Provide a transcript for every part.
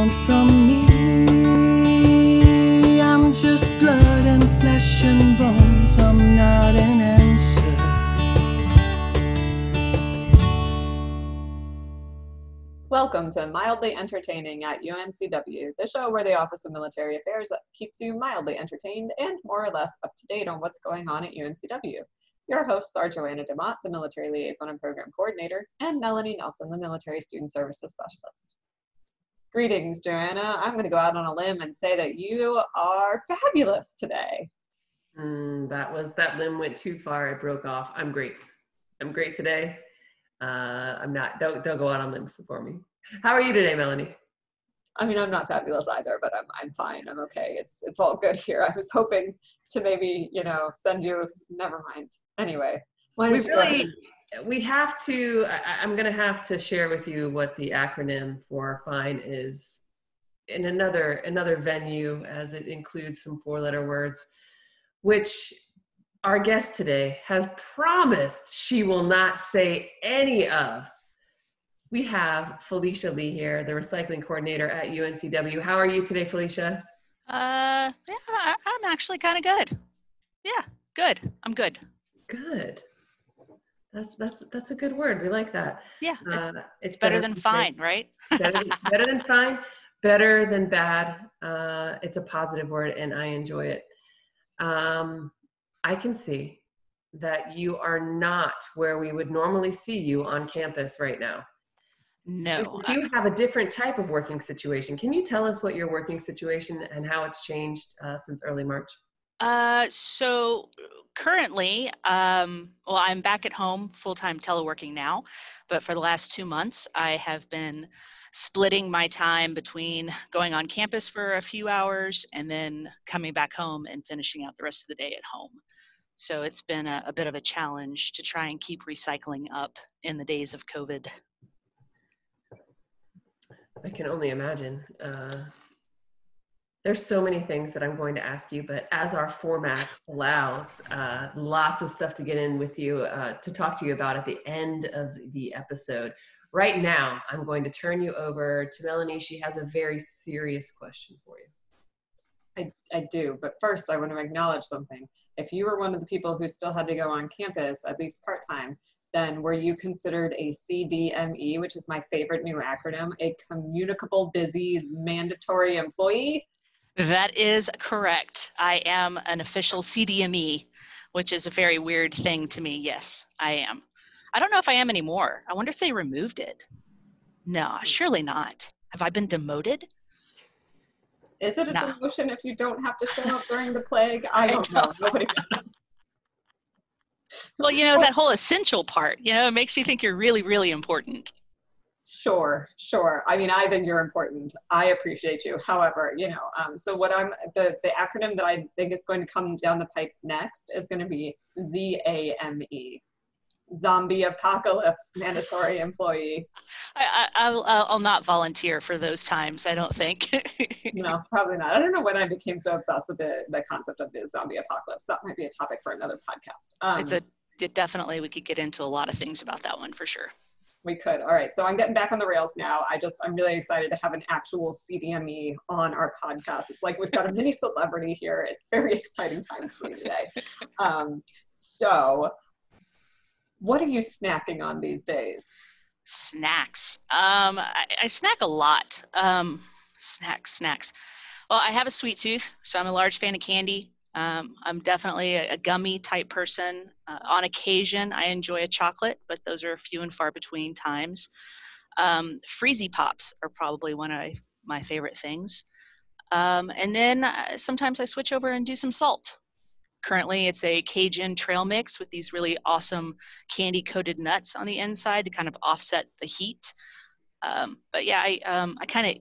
want from me? I'm just blood and flesh and bones. I'm not an answer. Welcome to Mildly Entertaining at UNCW, the show where the Office of Military Affairs keeps you mildly entertained and more or less up to date on what's going on at UNCW. Your hosts are Joanna DeMott, the Military Liaison and Program Coordinator, and Melanie Nelson, the Military Student Services Specialist. Greetings, Joanna. I'm going to go out on a limb and say that you are fabulous today. That limb went too far. It broke off. I'm great. I'm great today. I'm not. Don't go out on limbs for me. How are you today, Melanie? I mean, I'm not fabulous either, but I'm fine. I'm okay. It's all good here. I was hoping to maybe, send you. Never mind. Anyway, we have to. I'm going to have to share with you what the acronym for FINE is in another venue, as it includes some 4-letter words, which our guest today has promised she will not say any of. We have Feletia Lee here, the recycling coordinator at UNCW. How are you today, Feletia? Yeah, I'm actually kind of good. Yeah, good. I'm good. Good. That's a good word. We like that. Yeah, it's better than fine, right? better than fine, better than bad. It's a positive word, and I enjoy it. I can see that you are not where we would normally see you on campus right now. No. You have a different type of working situation. Can you tell us what your working situation and how it's changed since early March? So currently, I'm back at home full-time teleworking now, but for the last 2 months, I have been splitting my time between going on campus for a few hours and then coming back home and finishing out the rest of the day at home. So it's been a bit of a challenge to try and keep recycling up in the days of COVID. I can only imagine. There's so many things that I'm going to ask you, but as our format allows, lots of stuff to get in with you, to talk to you about at the end of the episode. Right now, I'm going to turn you over to Melanie. She has a very serious question for you. I do, but first I want to acknowledge something. If you were one of the people who still had to go on campus, at least part-time, then were you considered a CDME, which is my favorite new acronym, a communicable disease mandatory employee? That is correct. I am an official CDME, which is a very weird thing to me. Yes, I am. I don't know if I am anymore. I wonder if they removed it. No, surely not. Have I been demoted? Is it a demotion if you don't have to show up during the plague? I don't know. Nobody knows. Well, that whole essential part, it makes you think you're really, really important. Sure. I mean, I think you're important. I appreciate you. However, so what the acronym that I think is going to come down the pipe next is going to be ZAME. Zombie Apocalypse Mandatory Employee. I'll not volunteer for those times, I don't think. No, probably not. I don't know when I became so obsessed with the concept of the zombie apocalypse. That might be a topic for another podcast. Definitely, we could get into a lot of things about that one for sure. We could. All right. So I'm getting back on the rails now. I'm really excited to have an actual CDME on our podcast. It's like we've got a mini celebrity here. It's very exciting times for me today. So what are you snacking on these days? Snacks. I snack a lot. Snacks. Well, I have a sweet tooth, so I'm a large fan of candy. I'm definitely a gummy type person. On occasion, I enjoy a chocolate, but those are few and far between times. Freezy Pops are probably one of my favorite things. And then sometimes I switch over and do some salt. Currently, it's a Cajun trail mix with these really awesome candy-coated nuts on the inside to kind of offset the heat. But yeah, I kind of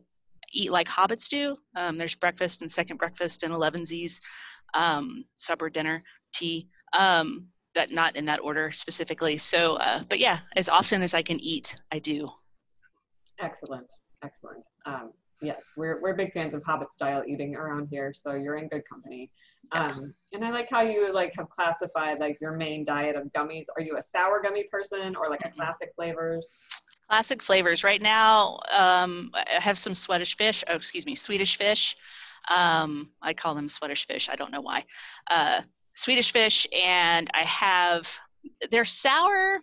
eat like hobbits do. There's breakfast and second breakfast and 11sies, supper, dinner, tea, that not in that order specifically. So, but yeah, as often as I can eat, I do. Excellent. Yes, we're big fans of Hobbit style eating around here, so you're in good company. And I like how you have classified your main diet of gummies. Are you a sour gummy person or a classic flavors? Classic flavors. Right now, I have some Swedish fish. Oh, excuse me, Swedish fish. I call them Swedish fish. I don't know why. Swedish fish, and they're sour,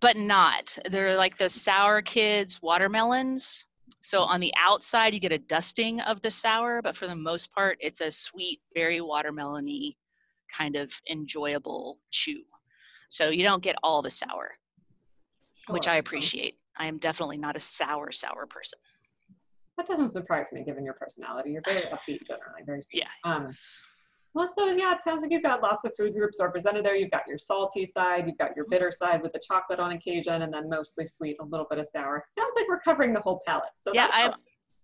but not. They're like the Sour Kids watermelons. So on the outside, you get a dusting of the sour, but for the most part, it's a sweet, very watermelon-y kind of enjoyable chew. So you don't get all the sour, which I appreciate. I am definitely not a sour person. That doesn't surprise me, given your personality. You're very upbeat generally, very sweet. Yeah. Well, so yeah, it sounds like you've got lots of food groups represented there. You've got your salty side, you've got your bitter side with the chocolate on occasion, and then mostly sweet, a little bit of sour. Sounds like we're covering the whole palette. So yeah, I'm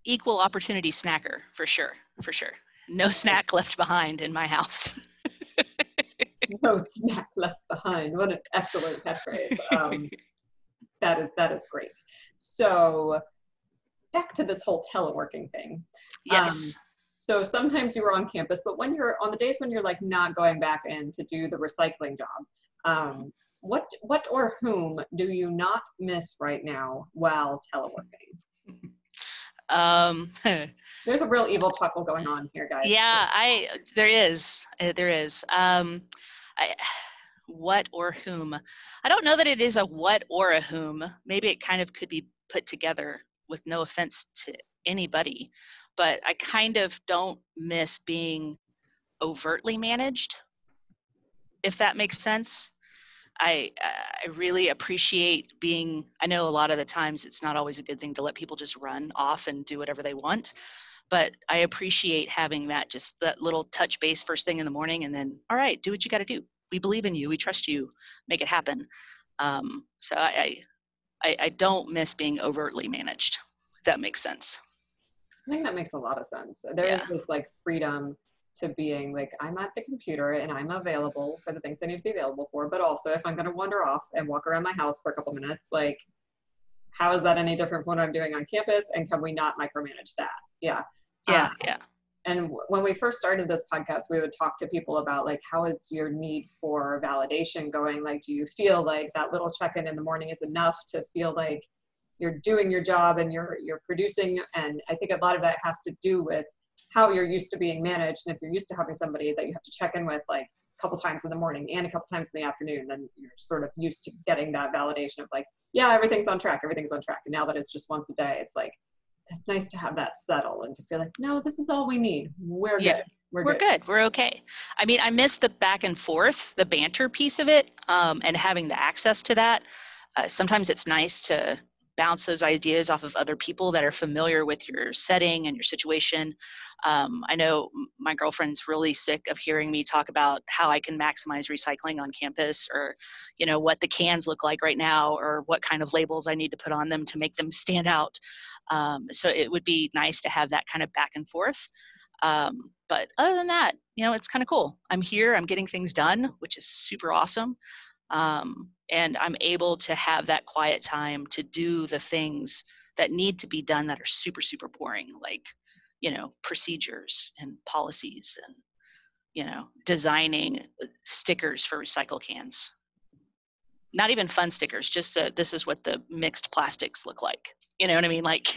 equal opportunity snacker, for sure. No snack left behind in my house. No snack left behind. What an excellent catchphrase. That is great. So back to this whole teleworking thing. Yes. So sometimes you were on campus, but when you're on the days when you're like not going back in to do the recycling job, what or whom do you not miss right now while teleworking? There's a real evil chuckle going on here, guys. Yeah, there is. What or whom? I don't know that it is a what or a whom. Maybe it kind of could be put together with no offense to anybody, but I kind of don't miss being overtly managed, if that makes sense. I really appreciate I know a lot of the times it's not always a good thing to let people just run off and do whatever they want, but I appreciate having that little touch base first thing in the morning, and then, all right, do what you got to do. We believe in you. We trust you. Make it happen. So I don't miss being overtly managed, if that makes sense. I think that makes a lot of sense. There is this like freedom to being like, I'm at the computer and I'm available for the things I need to be available for, but also if I'm going to wander off and walk around my house for a couple minutes, like, how is that any different from what I'm doing on campus? And can we not micromanage that? Yeah. And when we first started this podcast, we would talk to people about like, how is your need for validation going? Like, do you feel like that little check-in in the morning is enough to feel like you're doing your job and you're producing? And I think a lot of that has to do with how you're used to being managed. And if you're used to having somebody that you have to check in with like a couple times in the morning and a couple times in the afternoon, then you're sort of used to getting that validation of like, yeah, everything's on track. And now that it's just once a day, it's like, it's nice to have that settle and to feel like, no, this is all we need. We're good. We're good. We're okay. I mean, I miss the back and forth, the banter piece of it, and having the access to that. Sometimes it's nice to bounce those ideas off of other people that are familiar with your setting and your situation. I know my girlfriend's really sick of hearing me talk about how I can maximize recycling on campus, or, you know, what the cans look like right now, or what kind of labels I need to put on them to make them stand out. So it would be nice to have that kind of back and forth. But other than that, you know, it's kind of cool. I'm here, I'm getting things done, which is super awesome. And I'm able to have that quiet time to do the things that need to be done that are super, super boring, like, you know, procedures and policies and, you know, designing stickers for recycle cans. Not even fun stickers, just this is what the mixed plastics look like. You know what I mean? Like,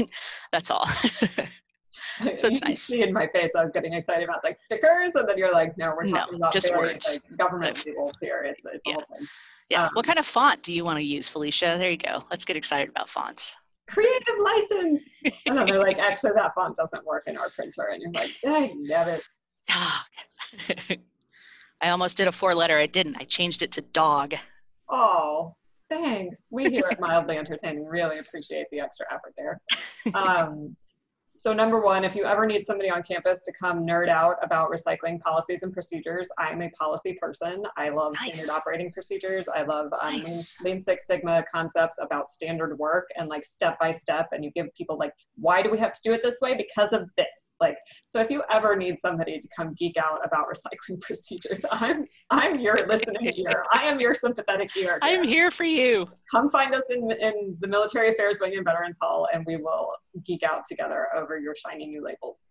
that's all. So it's nice. See in my face, I was getting excited about like stickers, and then you're like, no, we're talking about just very, words. like, government labels here. It's a whole thing. Yeah. What kind of font do you want to use, Feletia? There you go. Let's get excited about fonts. Creative license. And then they're like, actually, that font doesn't work in our printer. And you're like, damn it. I almost did a 4-letter. I didn't. I changed it to dog. Oh, thanks. We here at Mildly Entertaining really appreciate the extra effort there. So number one, if you ever need somebody on campus to come nerd out about recycling policies and procedures, I'm a policy person. I love standard operating procedures. I love Lean Six Sigma concepts about standard work and like step by step. And you give people like, why do we have to do it this way? Because of this. Like, so if you ever need somebody to come geek out about recycling procedures, I'm your listening ear. I am your sympathetic ear. I'm here for you. Come find us in the Military Affairs Wing in Veterans Hall, and we will geek out together over your shiny new labels.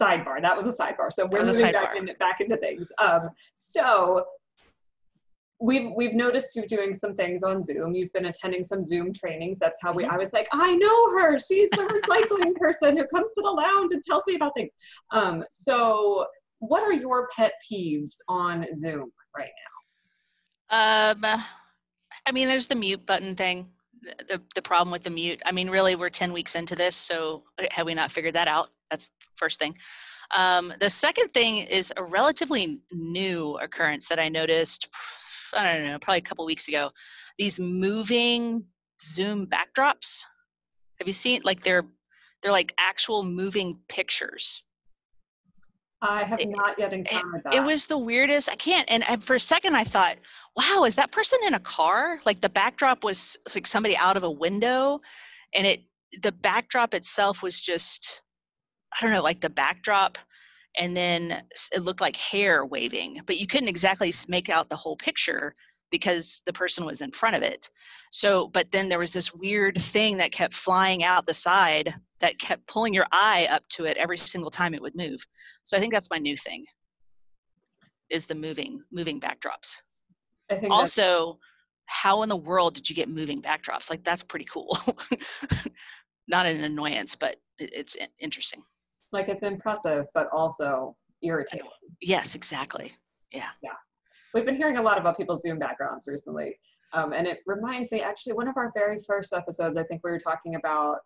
Sidebar. That was a sidebar. So we're moving back into things. So we've noticed you doing some things on Zoom. You've been attending some Zoom trainings. That's how I was like, I know her. She's the recycling person who comes to the lounge and tells me about things. So what are your pet peeves on Zoom right now? I mean, there's the mute button thing. The problem with the mute. I mean, really, we're 10 weeks into this, so have we not figured that out? That's the first thing. The second thing is a relatively new occurrence that I noticed, I don't know, probably a couple weeks ago. These moving Zoom backdrops. Have you seen, like, they're like actual moving pictures. I have not yet encountered that. It was the weirdest. And for a second I thought, wow, is that person in a car? Like the backdrop was like somebody out of a window, and the backdrop itself was just, I don't know, like the backdrop, and then it looked like hair waving, but you couldn't exactly make out the whole picture because the person was in front of it. So, but then there was this weird thing that kept flying out the side that kept pulling your eye up to it every single time it would move. So I think that's my new thing, is the moving backdrops. I think also, how in the world did you get moving backdrops? Like, that's pretty cool. Not an annoyance, but it's interesting. Like, it's impressive, but also irritating. Yes, exactly. Yeah. We've been hearing a lot about people's Zoom backgrounds recently. And it reminds me, actually, one of our very first episodes, I think we were talking about,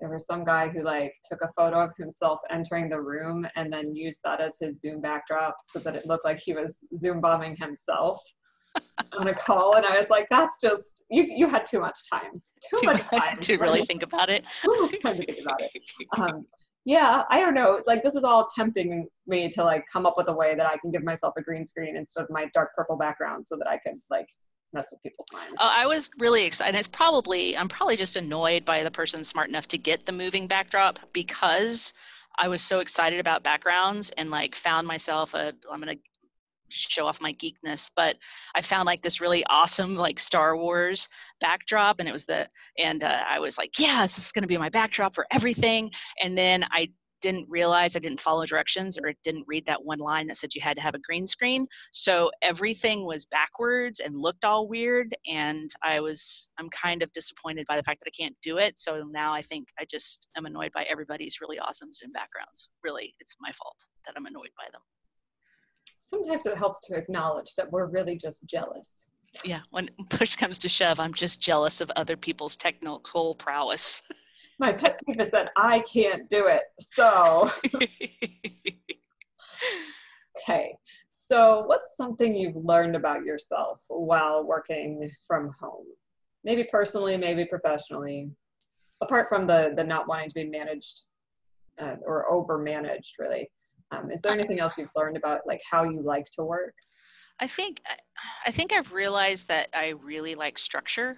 there was some guy who like took a photo of himself entering the room and then used that as his Zoom backdrop so that it looked like he was Zoom bombing himself on a call. And I was like, that's just, you had too much time. Too much time to really think about it. Too much time to think about it. Yeah, I don't know. Like, this is all tempting me to like come up with a way that I can give myself a green screen instead of my dark purple background so that I could like mess with people's minds. Oh, I was really excited. I'm probably just annoyed by the person smart enough to get the moving backdrop, because I was so excited about backgrounds and like found myself I'm going to show off my geekness, but I found like this really awesome like Star Wars backdrop, and I was like, yes, this is going to be my backdrop for everything. And then I didn't realize I didn't follow directions, or didn't read that one line that said you had to have a green screen. So everything was backwards and looked all weird. And I'm kind of disappointed by the fact that I can't do it. So now I think I just am annoyed by everybody's really awesome Zoom backgrounds. Really, it's my fault that I'm annoyed by them. Sometimes it helps to acknowledge that we're really just jealous. Yeah, when push comes to shove, I'm just jealous of other people's technical prowess. My pet peeve is that I can't do it. So, okay. So what's something you've learned about yourself while working from home? Maybe personally, maybe professionally, apart from the not wanting to be managed or over-managed, really. Is there anything else you've learned about like how you like to work? I think I've realized that I really like structure.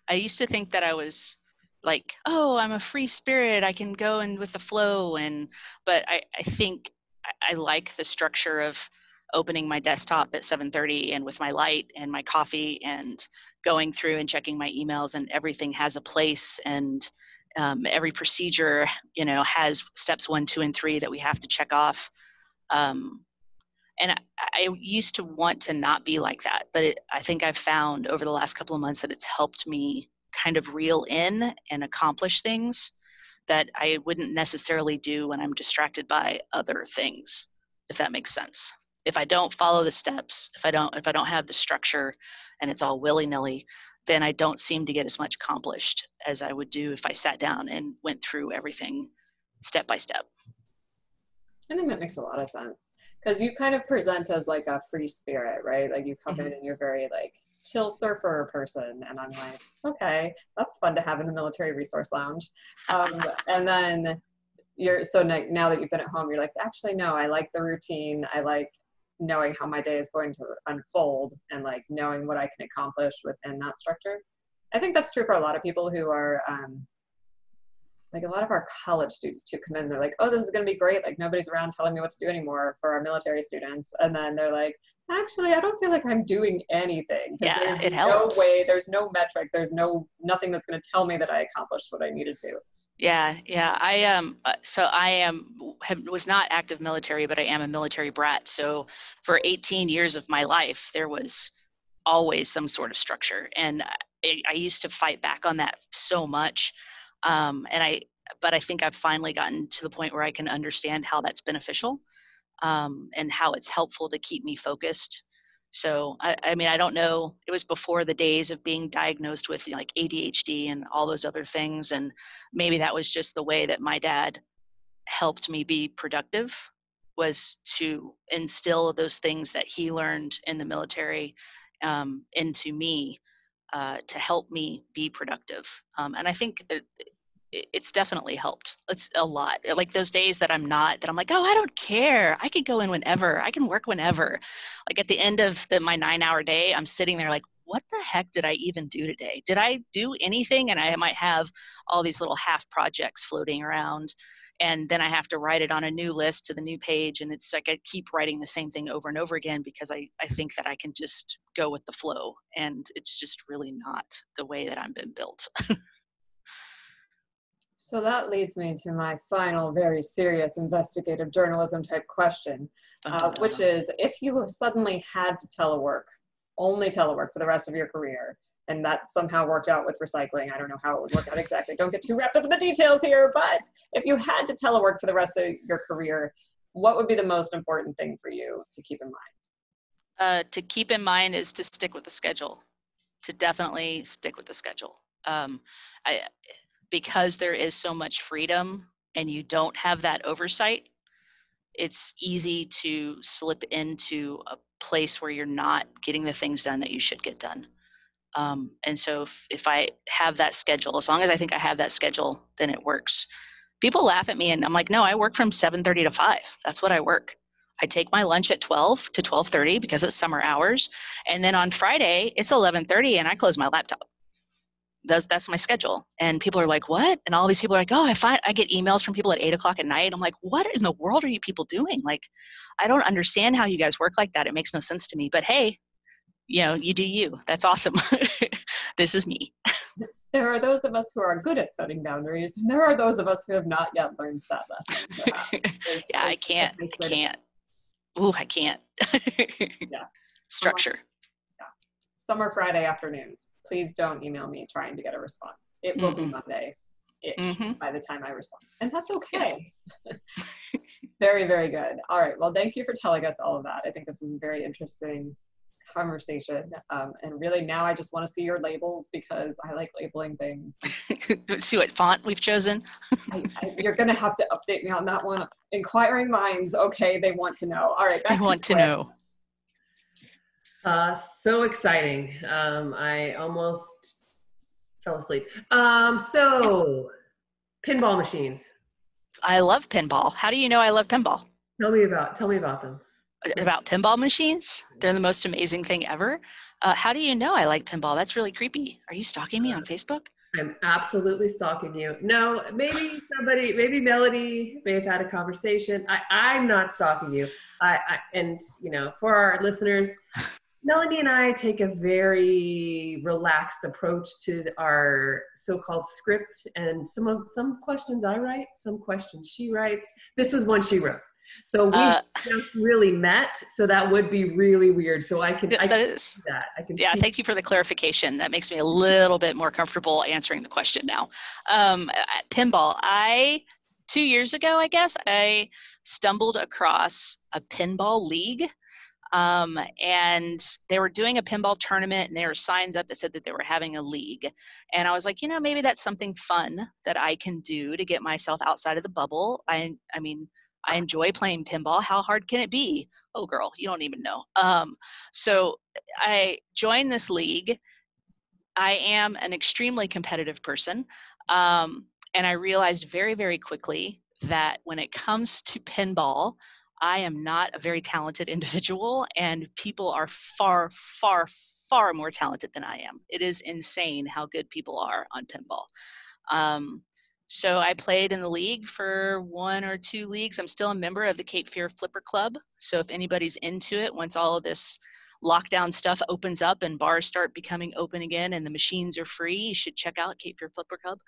I used to think that I was like, oh, I'm a free spirit, I can go in with the flow, but I think I like the structure of opening my desktop at 7:30 and with my light and my coffee and going through and checking my emails, and everything has a place, and every procedure, has steps 1, 2, and 3 that we have to check off. And I used to want to not be like that, but I think I've found over the last couple of months that it's helped me kind of reel in and accomplish things that I wouldn't necessarily do when I'm distracted by other things, if that makes sense. If I don't follow the steps, if I don't have the structure and it's all willy-nilly, then I don't seem to get as much accomplished as I would do if I sat down and went through everything step by step. I think that makes a lot of sense, because you kind of present as like a free spirit, right? Like you come in and you're very like chill surfer person, and I'm like, okay, that's fun to have in the military resource lounge. And then now that you've been at home, you're like, actually, no, I like the routine. I like knowing how my day is going to unfold and like knowing what I can accomplish within that structure. I think that's true for a lot of people who are like a lot of our college students too come in, they're like, oh, this is going to be great. Like nobody's around telling me what to do anymore for our military students. And then they're like, actually, I don't feel like I'm doing anything. Yeah, it helps. No way, there's no metric. There's nothing that's going to tell me that I accomplished what I needed to. Yeah. I was not active military, but I am a military brat. So for 18 years of my life, there was always some sort of structure. And I used to fight back on that so much. But I think I've finally gotten to the point where I can understand how that's beneficial, and how it's helpful to keep me focused. So, I mean, I don't know, it was before the days of being diagnosed with, like, ADHD and all those other things. And maybe that was just the way that my dad helped me be productive, was to instill those things that he learned in the military, into me, to help me be productive. And I think that it's definitely helped. It's a lot. Like those days that I'm like, oh, I don't care. I could go in whenever. I can work whenever. Like at the end of my 9-hour day, I'm sitting there like, what the heck did I even do today? Did I do anything? And I might have all these little half projects floating around. And then I have to write it on a new list to the new page. And it's like I keep writing the same thing over and over again because I think that I can just go with the flow. And it's just really not the way that I've been built. So that leads me to my final, very serious investigative journalism type question, which is, if you suddenly had to only telework for the rest of your career, and that somehow worked out with recycling, I don't know how it would work out exactly, don't get too wrapped up in the details here, but if you had to telework for the rest of your career, what would be the most important thing for you to keep in mind? To keep in mind is to stick with the schedule, to definitely stick with the schedule. Because there is so much freedom and you don't have that oversight, it's easy to slip into a place where you're not getting the things done that you should get done. And so if I have that schedule, as long as I think I have that schedule, then it works. People laugh at me and I'm like, no, I work from 7:30 to 5. That's what I work. I take my lunch at 12 to 12:30 because it's summer hours. And then on Friday, it's 11:30 and I close my laptop. That's my schedule. And people are like, what? And all these people are like, oh, I get emails from people at 8 o'clock at night. I'm like, what in the world are you people doing? Like, I don't understand how you guys work like that. It makes no sense to me, but hey, you do you. That's awesome. This is me. There are those of us who are good at setting boundaries, and there are those of us who have not yet learned that lesson. Yeah, I can't. Ooh, I can't. Yeah. Structure. Summer Friday afternoons. Please don't email me trying to get a response. It will be Monday-ish by the time I respond. And that's okay. Very, very good. All right. Well, thank you for telling us all of that. I think this is a very interesting conversation. And really now I just want to see your labels because I like labeling things. See what font we've chosen. You're going to have to update me on that one. Inquiring minds. Okay. They want to know. All right. They want to know. So exciting. I almost fell asleep. So pinball machines. I love pinball. How do you know I love pinball? Tell me about them. About pinball machines? They're the most amazing thing ever. How do you know I like pinball? That's really creepy. Are you stalking me on Facebook? I'm absolutely stalking you. No, maybe Melody may have had a conversation. I'm not stalking you. And for our listeners, Melanie and I take a very relaxed approach to our so-called script, and some questions I write, some questions she writes. This was one she wrote. So we just really met, so that would be really weird. So I can see that. Yeah, thank you for the clarification. That makes me a little bit more comfortable answering the question now. Pinball. 2 years ago, I guess, I stumbled across a pinball league. And they were doing a pinball tournament and there were signs up that said that they were having a league. And I was like, maybe that's something fun that I can do to get myself outside of the bubble. I mean, I enjoy playing pinball. How hard can it be? Oh, girl, you don't even know. So I joined this league. I am an extremely competitive person. And I realized very, very quickly that when it comes to pinball, I am not a very talented individual, and people are far, far, far more talented than I am. It is insane how good people are on pinball. So I played in the league for 1 or 2 leagues. I'm still a member of the Cape Fear Flipper Club. So if anybody's into it, once all of this lockdown stuff opens up and bars start becoming open again and the machines are free, you should check out Cape Fear Flipper Club.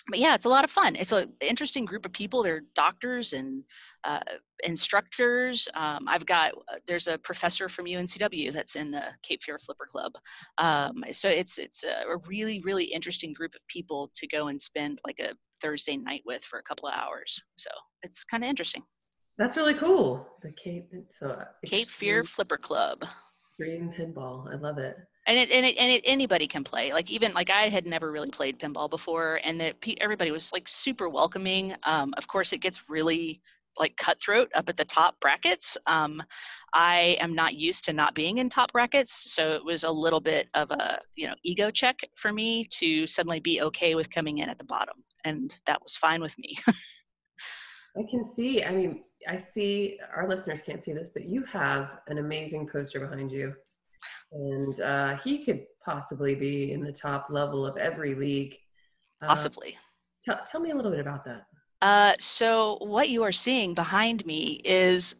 But yeah, it's a lot of fun. It's an interesting group of people. They're doctors and instructors. There's a professor from UNCW that's in the Cape Fear Flipper Club. So it's a really, really interesting group of people to go and spend like a Thursday night with for a couple of hours. So it's kind of interesting. That's really cool. The Cape, it's Cape Fear Flipper Club. Extreme pinball. I love it. And anybody can play. Like even like I had never really played pinball before, and everybody was like super welcoming. Of course, it gets really like cutthroat up at the top brackets. I am not used to not being in top brackets, so it was a little bit of a ego check for me to suddenly be okay with coming in at the bottom, and that was fine with me. I can see. I mean, I see. Our listeners can't see this, but you have an amazing poster behind you. And he could possibly be in the top level of every league. Possibly. Tell me a little bit about that. So what you are seeing behind me is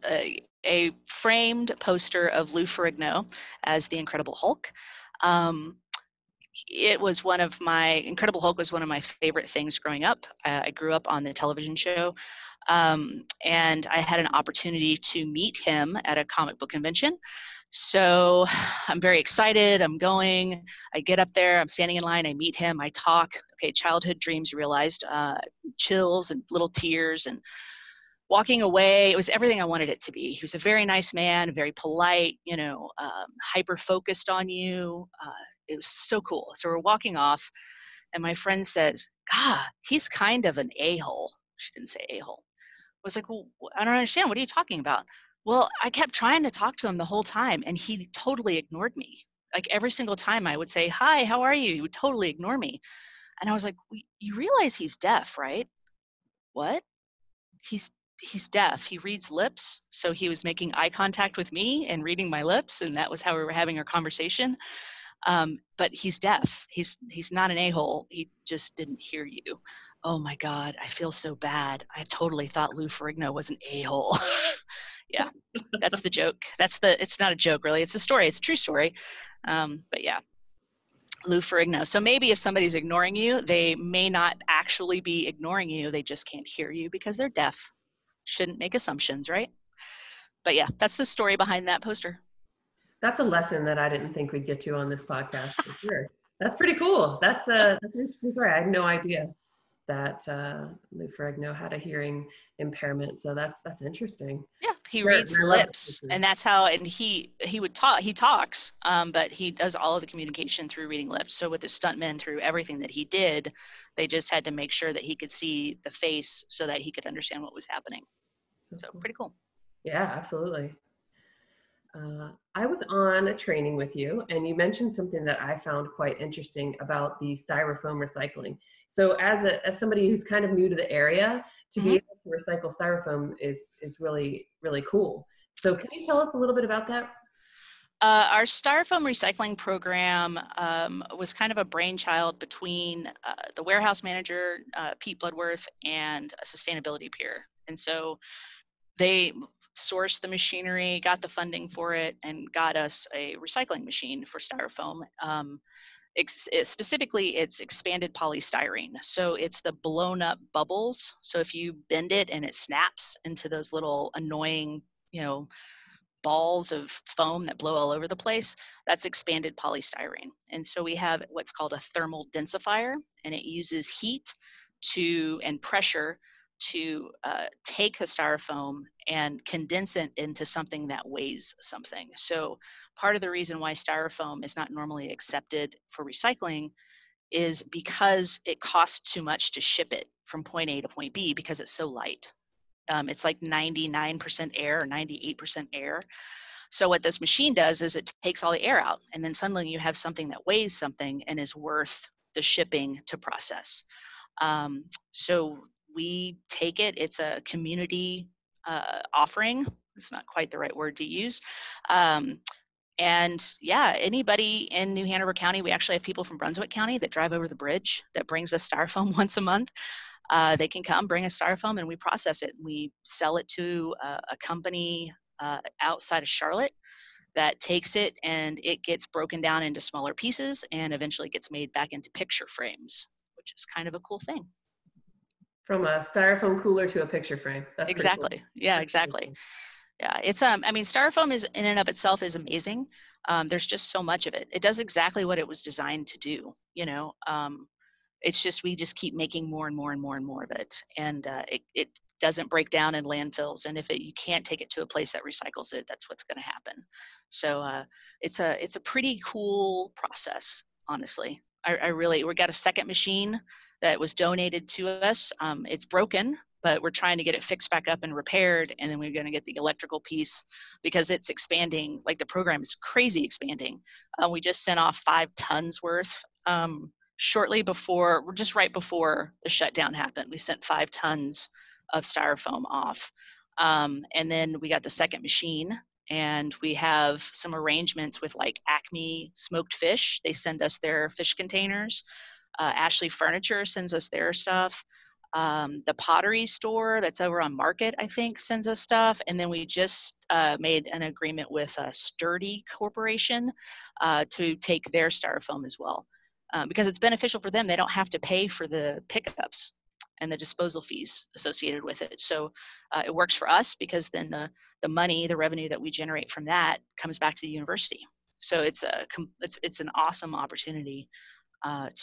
a framed poster of Lou Ferrigno as the Incredible Hulk. Incredible Hulk was one of my favorite things growing up. I grew up on the television show. And I had an opportunity to meet him at a comic book convention. So I'm very excited. I'm going. I get up there. I'm standing in line. I meet him. I talk. Okay, childhood dreams realized. Chills and little tears and walking away. It was everything I wanted it to be. He was a very nice man, very polite. Hyper focused on you. It was so cool. So we're walking off, and my friend says, "God, he's kind of an a-hole." She didn't say a-hole. I was like, "Well, I don't understand. What are you talking about?" Well, I kept trying to talk to him the whole time, and he totally ignored me. Like every single time I would say, "Hi, how are you?" He would totally ignore me. And I was like, "You realize he's deaf, right?" "What?" He's deaf. He reads lips. So he was making eye contact with me and reading my lips, and that was how we were having our conversation. But he's deaf. He's not an a-hole. He just didn't hear you. Oh my God, I feel so bad. I totally thought Lou Ferrigno was an a-hole. Yeah, that's the joke. It's not a joke really. It's a story. It's a true story. But yeah, Lou Ferrigno. So maybe if somebody's ignoring you, they may not actually be ignoring you. They just can't hear you because they're deaf. Shouldn't make assumptions, right? But yeah, that's the story behind that poster. That's a lesson that I didn't think we'd get to on this podcast for sure. That's pretty cool. That's an interesting story. I had no idea that Lou Ferrigno had a hearing impairment. So that's interesting. Yeah, he reads lips, and that's how. And he would talk. He talks, but he does all of the communication through reading lips. So with the stuntmen, through everything that he did, they just had to make sure that he could see the face so that he could understand what was happening. So pretty cool. Yeah, absolutely. I was on a training with you, and you mentioned something that I found quite interesting about the styrofoam recycling. So as somebody who's kind of new to the area, to be able to recycle styrofoam is really, really cool. So can you tell us a little bit about that? Our styrofoam recycling program was kind of a brainchild between the warehouse manager, Pete Bloodworth, and a sustainability peer. And so they sourced the machinery, got the funding for it, and got us a recycling machine for styrofoam. Specifically, it's expanded polystyrene. So it's the blown up bubbles. So if you bend it and it snaps into those little annoying, balls of foam that blow all over the place, that's expanded polystyrene. And so we have what's called a thermal densifier, and it uses heat and pressure to take the styrofoam and condense it into something that weighs something. So part of the reason why styrofoam is not normally accepted for recycling is because it costs too much to ship it from point A to point B because it's so light. It's like 99% air or 98% air. So what this machine does is it takes all the air out, and then suddenly you have something that weighs something and is worth the shipping to process. So we take it. It's a community offering. It's not quite the right word to use. And yeah, anybody in New Hanover County, we actually have people from Brunswick County that drive over the bridge that brings us styrofoam once a month. They can come bring us styrofoam and we process it. We sell it to a company outside of Charlotte that takes it, and it gets broken down into smaller pieces and eventually gets made back into picture frames, which is kind of a cool thing. From a styrofoam cooler to a picture frame. That's pretty cool. Exactly. Yeah, exactly. Yeah, it's I mean, styrofoam is in and of itself is amazing. There's just so much of it. It does exactly what it was designed to do. You know, it's just we just keep making more and more and more and more of it, and it doesn't break down in landfills. And if you can't take it to a place that recycles it, that's what's going to happen. So it's a pretty cool process, honestly. I really we got a second machine that was donated to us. It's broken, but we're trying to get it fixed back up and repaired, and then we're going to get the electrical piece because it's expanding. Like the program is crazy expanding. We just sent off 5 tons worth shortly before, just right before the shutdown happened. We sent 5 tons of styrofoam off, and then we got the second machine. And we have some arrangements with like Acme Smoked Fish. They send us their fish containers. Ashley Furniture sends us their stuff. The pottery store that's over on Market, I think, sends us stuff. And then we just made an agreement with Sturdy Corporation to take their styrofoam as well. Because it's beneficial for them. They don't have to pay for the pickups and the disposal fees associated with it. So it works for us because then the money, the revenue that we generate from that comes back to the university. So it's an awesome opportunity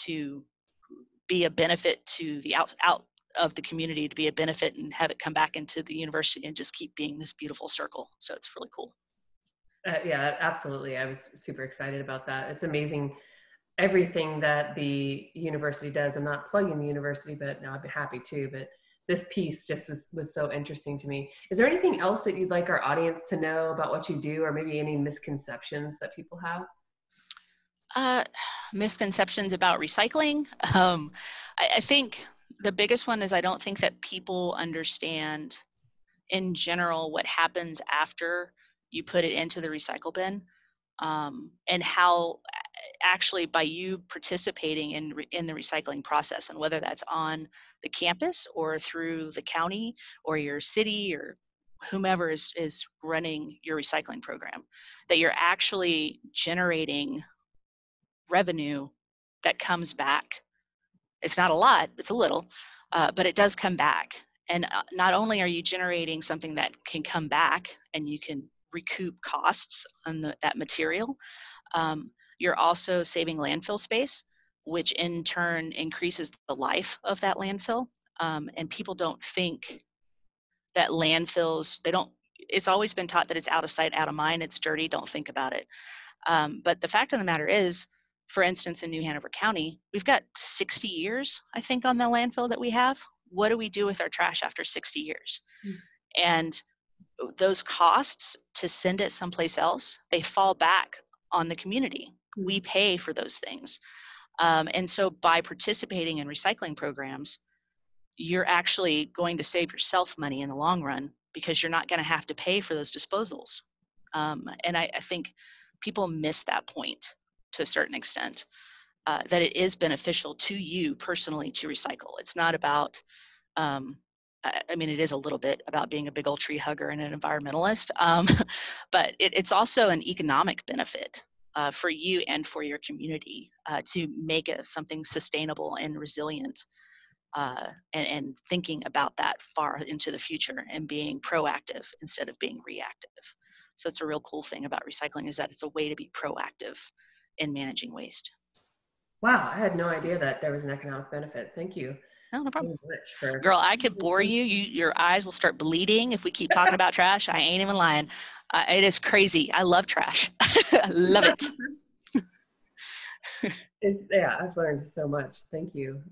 to be a benefit to the out of the community, to be a benefit and have it come back into the university and just keep being this beautiful circle. So it's really cool. Yeah, absolutely. I was super excited about that. It's amazing everything that the university does. I'm not plugging the university, but no, I'd be happy to. But this piece just was so interesting to me. Is there anything else that you'd like our audience to know about what you do, or maybe any misconceptions that people have? Misconceptions about recycling. I think the biggest one is I don't think that people understand in general what happens after you put it into the recycle bin, and how actually by you participating in the recycling process, and whether that's on the campus or through the county or your city or whomever is running your recycling program, that you're actually generating revenue that comes back. It's not a lot, it's a little, but it does come back. And not only are you generating something that can come back and you can recoup costs on that material, you're also saving landfill space, which in turn increases the life of that landfill. And people don't think that landfills, it's always been taught that it's out of sight, out of mind, it's dirty, don't think about it. But the fact of the matter is, for instance, in New Hanover County, we've got 60 years, I think, on the landfill that we have. What do we do with our trash after 60 years? And those costs to send it someplace else, they fall back on the community. We pay for those things. And so by participating in recycling programs, you're actually going to save yourself money in the long run because you're not going to have to pay for those disposals. And I think people miss that point to a certain extent, that it is beneficial to you personally to recycle. It's not about, I mean, it is a little bit about being a big old tree hugger and an environmentalist, but it's also an economic benefit for you and for your community to make it something sustainable and resilient, and thinking about that far into the future and being proactive instead of being reactive. So it's a real cool thing about recycling, is that it's a way to be proactive in managing waste. Wow, I had no idea that there was an economic benefit. Thank you. No problem. So much for... Girl, I could bore you. Your eyes will start bleeding if we keep talking about trash. I ain't even lying. It is crazy. I love trash. I love it. Yeah, I've learned so much. Thank you.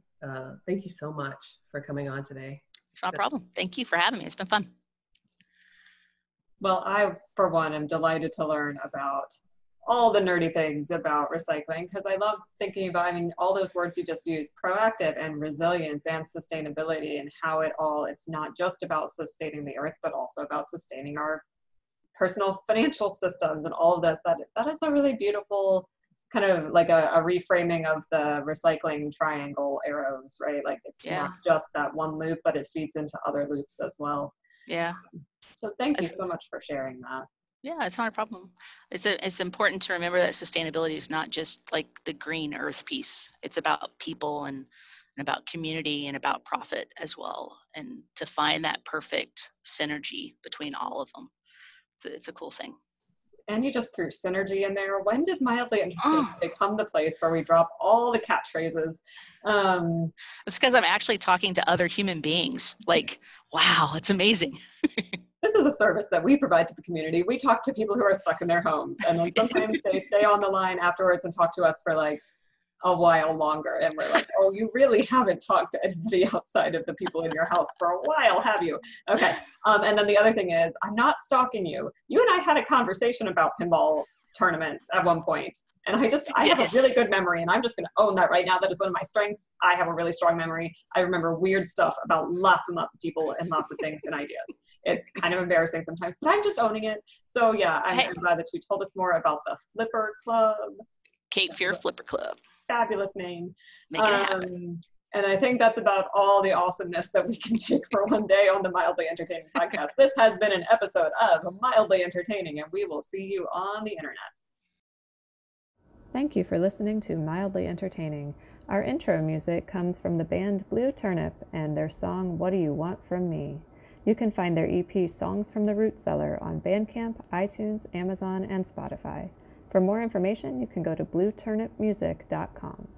Thank you so much for coming on today. It's not a problem. Thank you for having me. It's been fun. Well, I, for one, am delighted to learn about all the nerdy things about recycling, because I love thinking about, I mean, all those words you just used, proactive and resilience and sustainability, and how it's not just about sustaining the earth, but also about sustaining our personal financial systems and all of this. That is a really beautiful kind of like a reframing of the recycling triangle arrows, right? Like it's not just that one loop, but it feeds into other loops as well. Yeah. So thank you so much for sharing that. Yeah, it's not a problem. It's important to remember that sustainability is not just like the green earth piece. It's about people and and about community and about profit as well, and to find that perfect synergy between all of them. It's a cool thing. And you just threw synergy in there. When did Mildly Entertaining become the place where we drop all the catchphrases? It's because I'm actually talking to other human beings. Like, wow, it's amazing. This is a service that we provide to the community. We talk to people who are stuck in their homes, and then sometimes they stay on the line afterwards and talk to us for like a while longer. And we're like, oh, you really haven't talked to anybody outside of the people in your house for a while, have you? Okay. And then the other thing is, I'm not stalking you. You and I had a conversation about pinball tournaments at one point. And I have a really good memory, and I'm just going to own that right now. That is one of my strengths. I have a really strong memory. I remember weird stuff about lots and lots of people and lots of things and ideas. It's kind of embarrassing sometimes, but I'm just owning it. So yeah, I'm glad that you told us more about the Flipper Club. Cape Fear Flipper Club. Fabulous name. Make it happen. And I think that's about all the awesomeness that we can take for one day on the Mildly Entertaining podcast. This has been an episode of Mildly Entertaining, and we will see you on the internet. Thank you for listening to Mildly Entertaining. Our intro music comes from the band Blue Turnip and their song, What Do You Want From Me? You can find their EP, Songs from the Root Cellar, on Bandcamp, iTunes, Amazon, and Spotify. For more information, you can go to blueturnipmusic.com.